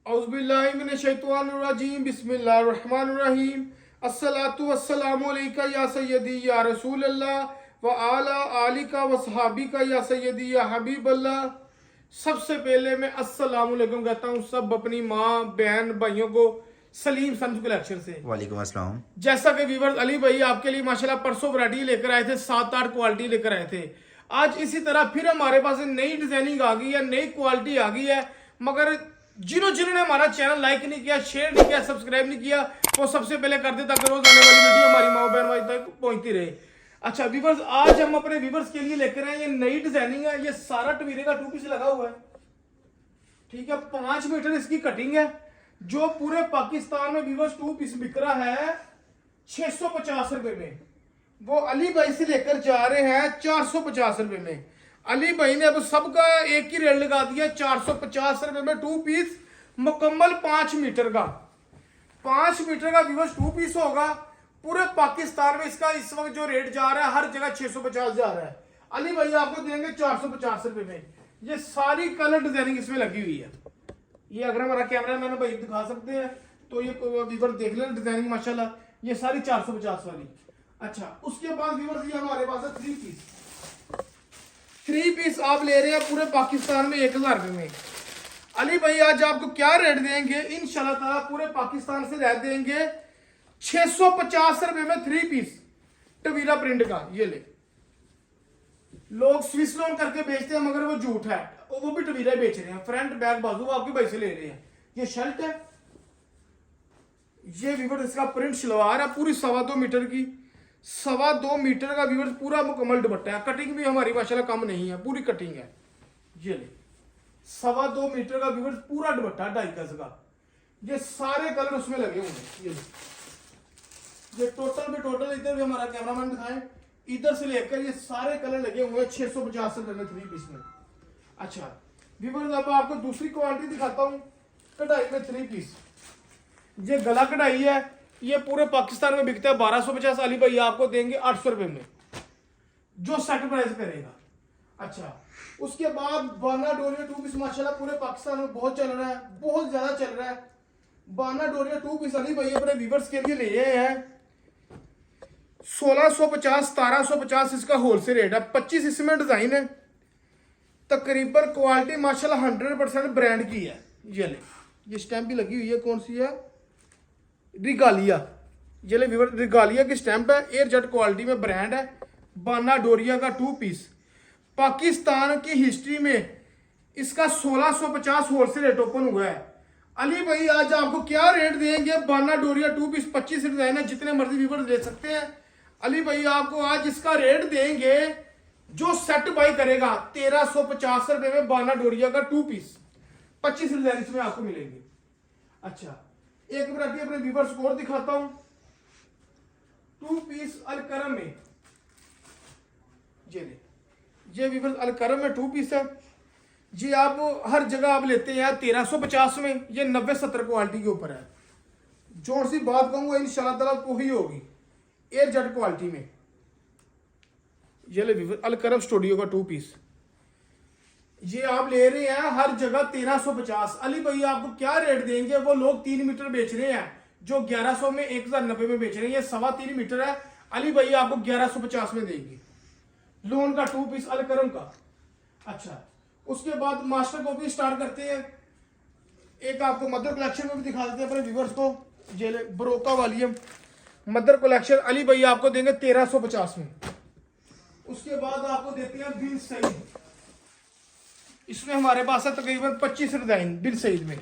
औज़ुबिल्लाहिमिनश्शैतानिर्रजीम बिस्मिल्लाहिर्रहमानिर्रहीम अस्सलातु वस्सलामु अलैका या सय्यदी या रसूल अल्लाह व आला आलिका व सहाबिका या सय्यदी या हबीब अल्लाह। सबसे पहले मैं अस्सलामु अलैकुम कहता हूँ सब अपनी माँ बहन भाइयों को सलीम सन्स कलेक्शन से। वालेकुम अस्सलाम। जैसा कि व्यूअर्स अली भाई आपके लिए माशाल्लाह परसों वैरायटी लेकर आए थे, 7-8 क्वालिटी लेकर आए थे। आज इसी तरह फिर हमारे पास नई डिजाइनिंग आ गई है, नई क्वालिटी आ गई है। मगर जिन्होंने हमारा चैनल लाइक नहीं किया, शेयर नहीं किया, सब्सक्राइब नहीं किया, वो सबसे पहले कर दे ताकि रोज आने वाली वीडियो हमारी माओ बहन भाई तक पहुंचती रहे। अच्छा व्यूअर्स, आज हम अपने व्यूअर्स के लिए लेकर आए ये नई डिजाइनिंग है। ये सारा टवीरे का 2 पीस लगा हुआ है, ठीक है। 5 मीटर इसकी कटिंग है। जो पूरे पाकिस्तान में व्यूअर्स 2 पीस बिक रहा है 650 रुपए में, वो अली भाई से लेकर जा रहे हैं 450 रुपए में। अली भाई ने अब सबका एक ही रेट लगा दिया 450 रुपए में 2 पीस मुकम्मल 5 मीटर का। 5 मीटर का व्यूअर्स 2 पीस होगा। पूरे पाकिस्तान में इसका इस वक्त जो रेट जा रहा है, हर जगह 650 जा रहा है। अली भाई आपको देंगे 450 रुपए में। ये सारी कलर डिजाइनिंग इसमें लगी हुई है। ये अगर हमारा कैमरा मैन भाई दिखा सकते हैं तो ये व्यूअर देख लें डिजाइनिंग माशाल्लाह, ये सारी 450 वाली। अच्छा, उसके बाद व्यूअर्स ये हमारे पास है 3 पीस। 3 पीस आप ले रहे हैं पूरे पाकिस्तान में 1000 रुपए में। अली भाई आज आपको क्या रेट देंगे, इंशाल्लाह ताला पूरे पाकिस्तान से रेट देंगे 650 रुपए में 3 पीस टवीरा प्रिंट का। ये ले, लोग स्विस लोन करके बेचते हैं मगर वो झूठ है, वो भी टवीरा बेच रहे हैं। फ्रंट बैक बाजू वो आपके भाई से ले रहे हैं। ये शर्ट है, ये व्यूअर इसका प्रिंट शलवार है पूरी 2.25 मीटर की। 2.25 मीटर का व्यूअर पूरा मुकम्मल दुपट्टा है। कटिंग भी हमारी माशाल्लाह कम नहीं है, पूरी कटिंग है। ये ले 2.25 मीटर का व्यूअर पूरा दुपट्टा 2.5 गज का। ये सारे कलर उसमें लगे हुए हैं। ये टोटल भी टोटल, इधर भी हमारा कैमरामैन दिखाएं, इधर से लेकर ये सारे कलर लगे हुए हैं 650 रुपए में 3 पीस में। अच्छा व्यूअर्स, अब आपको दूसरी क्वालिटी दिखाता हूं कढ़ाई में 3 पीस। ये गला कढ़ाई है, ये पूरे पाकिस्तान में बिकता है 1250। अली भाई आपको देंगे 800 रुपए में, जो सेट प्राइस करेगा। अच्छा, उसके बाद बाना डोरिया 2 पीस माशाल्लाह पूरे पाकिस्तान में बहुत चल रहा है, बहुत ज्यादा चल रहा है। बाना डोरिया 2 पीस अली भाई अपने व्यूअर्स के लिए ले आए हैं 1650 1750 इसका होलसेल रेट है। 25 इसमें डिजाइन है, तकरीबन क्वालिटी माशाल्लाह 100% ब्रांड की है। ये ले, ये स्टैंप भी लगी हुई है, कौन सी है, रिगालिया। ये ले व्यूअर, रिगालिया की स्टैंप है, एयर जेट क्वालिटी में ब्रांड है। बाना डोरिया का 2 पीस पाकिस्तान की हिस्ट्री में इसका 1650 होलसेल रेट ओपन हुआ है। अली भाई आज आपको क्या रेट देंगे, बाना डोरिया 2 पीस 25 डिजाइन है, जितने मर्जी व्यूअर ले सकते हैं। अली भाई आपको आज इसका रेट देंगे, जो सेट बाई करेगा 1350 रुपए में बाना डोरिया का 2 पीस 25 डिजाइन इसमें आपको मिलेंगे। अच्छा, एक वैरायटी अपने व्यूअर्स को और दिखाता हूं 2 पीस अलकरम में। ये व्यूअर्स अलकरम में 2 पीस है जी। आप हर जगह आप लेते हैं 1350 में, ये 90-70 क्वालिटी के ऊपर है। जोर सी बात कहूंगा इंशाल्लाह ताला वही होगी एयर जेट क्वालिटी में। ये ले व्यूअर्स अलकरम स्टूडियो का 2 पीस, ये आप ले रहे हैं हर जगह 1350। अली भाई आपको क्या रेट देंगे, वो लोग 3 मीटर बेच रहे हैं जो 1100 में 1090 में बेच रहे हैं। ये 3.25 मीटर है, अली भाई आपको 1150 में देंगे। लोन का 2 पीस अलकरम का। अच्छा, उसके बाद मास्टर कॉपी स्टार्ट करते हैं। एक आपको मदर कलेक्शन में भी दिखा देते हैं अपने व्यूअर्स को। ये ब्रोका वाली मदर कलेक्शन अली भाई आपको देंगे 1350 में। उसके बाद आपको देते हैं बिन सईद, इसमें हमारे पास है तकरीबन 25 डिजाइन बिन सईद में।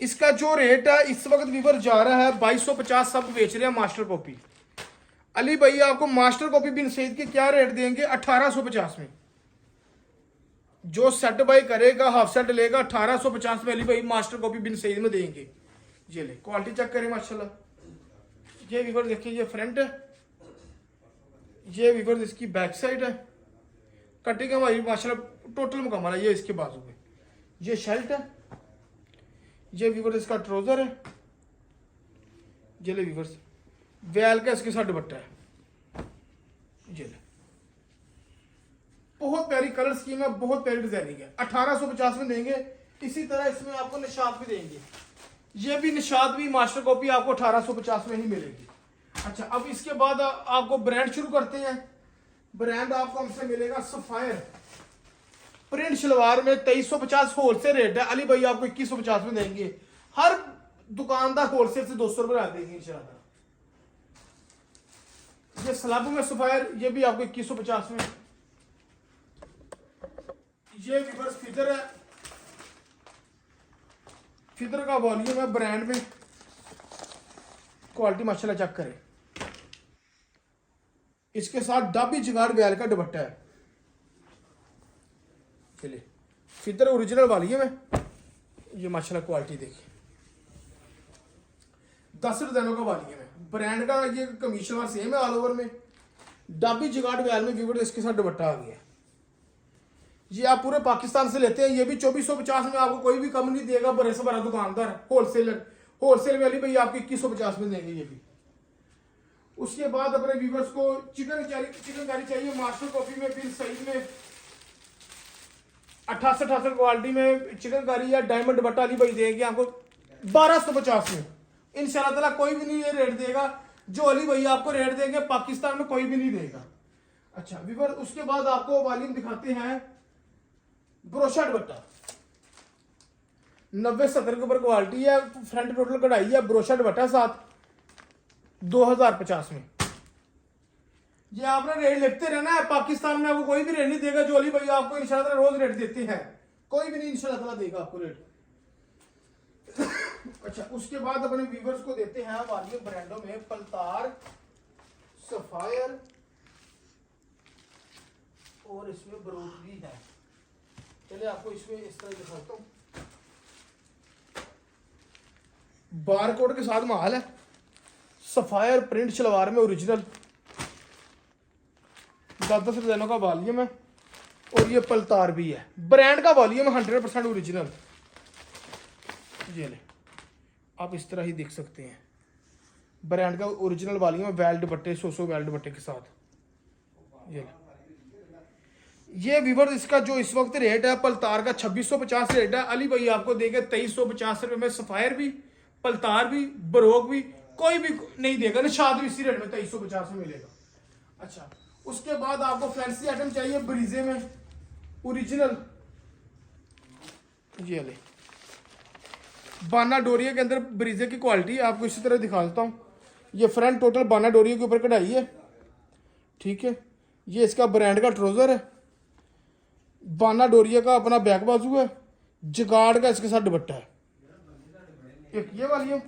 इसका जो रेट है इस वक्त व्यूअर जा रहा है 2250, सब बेच रहे हैं मास्टर कॉपी। अली भाई आपको मास्टर कॉपी बिन सईद के क्या रेट देंगे 1850 में। जो सेट बाई करेगा हाफ सेट लेगा 1850 में अली भाई मास्टर कॉपी बिन सईद में देंगे। ये ले, क्वालिटी चेक करें माशाल्लाह। ये व्यूअर देखिए, ये फ्रंट है, ये व्यूअर इसकी बैक साइड है। कटिंग हमारी माशाल्लाह टोटल मुकम्मल है। ये इसके बाजू में ये शर्ट है, ये व्यूअर इसका ट्राउजर है। ये ले व्यूअर्स वैल का इसके साथ दुपट्टा है। ये ले, बहुत प्यारी कलर स्कीम है, बहुत प्यारी डिजाइनिंग है। 1850 में देंगे इसी तरह इसमें आपको निशात भी देंगे, ये भी निशात भी मास्टर कॉपी आपको 1850 में ही मिलेगी। अच्छा, अब इसके बाद आपको ब्रांड शुरू करते हैं। ब्रांड आपको हमसे मिलेगा सफायर प्रिंट शलवार में 2350 होलसेल रेट है। अली भाई आपको 2150 में देंगे। हर दुकानदार होलसेल से 200 रुपए देंगे इंशाल्लाह। ये सलाबू में सफायर, ये भी आपको 2150 में। ये विवर्स फिदर है, फिदर का वॉल्यूम है ब्रांड में, क्वालिटी माशाल्लाह चेक करें। इसके साथ डाबी जुगाड़ बैल का दुपट्टा है। चलिए, फिदर ओरिजिनल वॉल्यूम है, ये माशाल्लाह क्वालिटी देखिए। 10 डिजाइनों का वॉल्यूम है ब्रांड का। ये कमीज शलवार सेम है ऑल ओवर में, डाबी जुगाड़ बैल में व्यूवर इसके साथ दुपट्टा आ गया। ये आप पूरे पाकिस्तान से लेते हैं, ये भी 2450 में आपको कोई भी कम नहीं देगा। बड़े से बड़ा दुकानदार होलसेल वाली भाई आपको 2150 में देंगे ये भी। उसके बाद अपने व्यूवर्स को चिकनकारी चाहिए मास्टर कॉपी में, फिर सही में 88 क्वालिटी में चिकनकारी या डायमंड दुपट्टा अली भाई देंगे आपको 1250 में इंशाल्लाह ताला। कोई भी नहीं ये रेट देगा जो अली भाई आपको रेट देंगे, पाकिस्तान में कोई भी नहीं देगा। अच्छा व्यूवर, उसके बाद आपको वॉल्यूम दिखाते हैं ब्रोशा दुपट्टा 90-70 के ऊपर क्वालिटी है, फ्रंट टोटल कढ़ाई है, ब्रोशा दुपट्टा साथ 2050 में। ये आपने रेट लिखते रहना है, पाकिस्तान में आपको कोई भी रेट नहीं देगा जो अली भाई आपको इंशाल्लाह रोज रेट देते हैं, कोई भी नहीं इंशाल्लाह ताला देगा आपको रेट। अच्छा, उसके बाद अपने व्यूवर्स को देते हैं वॉल्यूम ब्रांडों में पलतार, सफायर और इसमें बरूद भी है। चलिए आपको इसमें इस तरह दिखाता हूँ। बारकोड के साथ माल है, सफायर प्रिंट शलवार में ओरिजिनल, 10 डिजाइनों का वॉल्यूम है और ये पलतार भी है। ब्रांड का वॉल्यूम 100% ओरिजिनल। ये ले, आप इस तरह ही देख सकते हैं, ब्रांड का ओरिजिनल वॉल्यूम है, वेल दुपट्टे, 100 वेल दुपट्टे के साथ। ये ले, ये व्यूअर इसका जो इस वक्त रेट है पलतार का 2650 रेट है। अली भाई आपको देंगे 2350 रुपए में। सफायर भी, पलतार भी, बरोक भी कोई भी नहीं देगा, निशाद भी इसी रेट में 2350 में मिलेगा। अच्छा, उसके बाद आपको फैंसी आइटम चाहिए ब्रीजे में ओरिजिनल। ये ले, बाना डोरिया के अंदर ब्रीजे की क्वालिटी आपको इसी तरह दिखा देता हूँ। ये फ्रंट टोटल बाना डोरिया के ऊपर कढ़ाई है, ठीक है। ये इसका ब्रांड का ट्राउजर है, बाना डोरिया का अपना बैक बाजू है, जुगाड़ का इसके साथ दुपट्टा है। एक ये वाली है,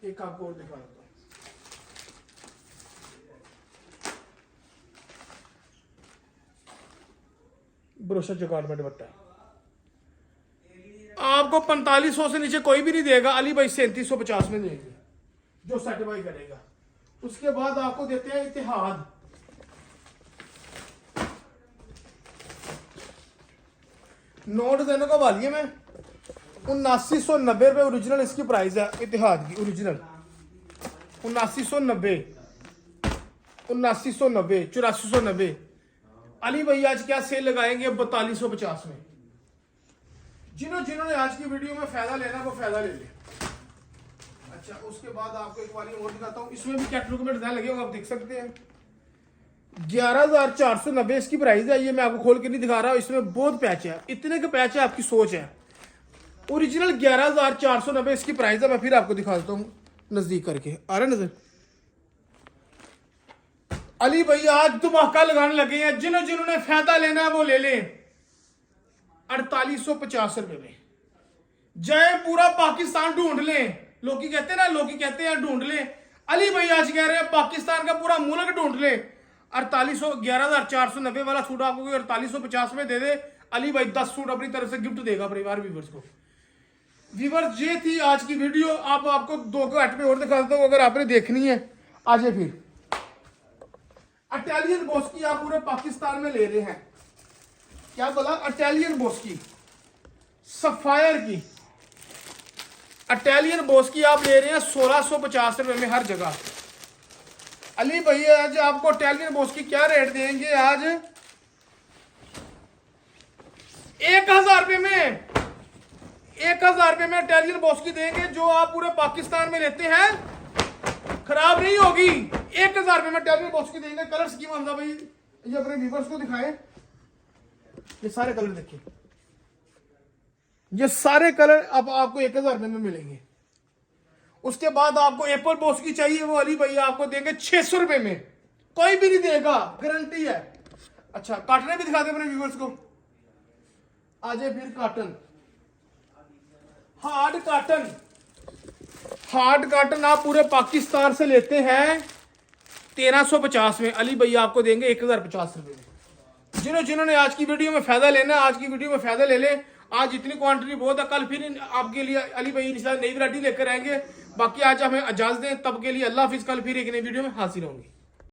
एक आपको और दिखा देता हूँ। ब्रोशा जुगाड़ में दुपट्टा है, आपको 4500 से नीचे कोई भी नहीं देगा। अली भाई 3750 में देंगे जो सेटिफाई करेगा। उसके बाद आपको देते हैं इतिहाद, नोट देने का वॉल्यूम है 7990 रुपये ओरिजिनल इसकी प्राइस है। इतिहाद की ओरिजिनल 7990, 8490। अली भाई आज क्या सेल लगाएंगे 4250 में। जिन्होंने आज की वीडियो में फायदा लेना वो फायदा ले ले। अच्छा, उसके बाद आपको एक वाली और दिखाता हूँ, इसमें भी कैटलॉग में डिजाइन लगे होंगे, आप देख सकते हैं। 11990 इसकी प्राइस है। ये मैं आपको खोल के नहीं दिखा रहा हूँ, इसमें बहुत पैच है, इतने के पैच है आपकी सोच है। ओरिजिनल 11490 इसकी प्राइस है। मैं फिर आपको दिखा देता हूँ नजदीक करके, आ रहा नजर। अली भाई आज धमाका लगाने लगे हैं, जिन्होंने फायदा लेना है वो ले लें 4850 रुपए में। जय पूरा पाकिस्तान ढूंढ लें, लोग कहते हैं ना, लोग कहते हैं ढूंढ लें। अली भाई आज कह रहे हैं पाकिस्तान का पूरा मुल्क ढूंढ लें। 11490 वाला सूट आपको 4850 में दे दे। अली भाई 10 सूट अपनी तरफ से गिफ्ट देगा परिवार व्यूवर्स को। व्यूवर्स, ये थी आज की वीडियो। आपको 2 को हट में और दिखा देता हूँ, अगर आपने देखनी है आ जाए। फिर इटालियन बॉस की आप पूरे पाकिस्तान में ले रहे हैं, क्या बोला, इटालियन बॉस की, सफायर की इटालियन बॉस की आप ले रहे हैं 1650 रुपए में हर जगह। अली भाई आज आपको इटालियन बॉस की क्या रेट देंगे, आज 1000 रुपए में 1000 रुपए में इटालियन बॉस की देंगे, जो आप पूरे पाकिस्तान में लेते हैं, खराब नहीं होगी। 1000 रुपए में इटालियन बॉस की देंगे। कलर स्कीम हमजा भाई ये अपने व्यूअर्स को दिखाएं। ये सारे कलर देखिए, ये सारे कलर अब आपको 1000 रुपए में मिलेंगे। उसके बाद आपको एप्पल बॉस की चाहिए, वो अली भाई आपको देंगे 600 रुपए में, कोई भी नहीं देगा, गारंटी है। अच्छा काटने भी दिखा दे अपने व्यूअर्स को। आ जाए फिर cotton, hard cotton. Hard cotton आप पूरे पाकिस्तान से लेते हैं 1350 में, अली भैया आपको देंगे 1050 रुपए में। जिन्होंने आज की वीडियो में फायदा लेना है, आज की वीडियो में फायदा ले लें। आज इतनी क्वांटिटी बहुत है, कल फिर आपके लिए अली भाई नई वैरायटी लेकर आएंगे। बाकी आज हमें इजाजत दें, तब के लिए अल्लाह हाफिज। कल फिर एक नई वीडियो में हाजिर होंगे।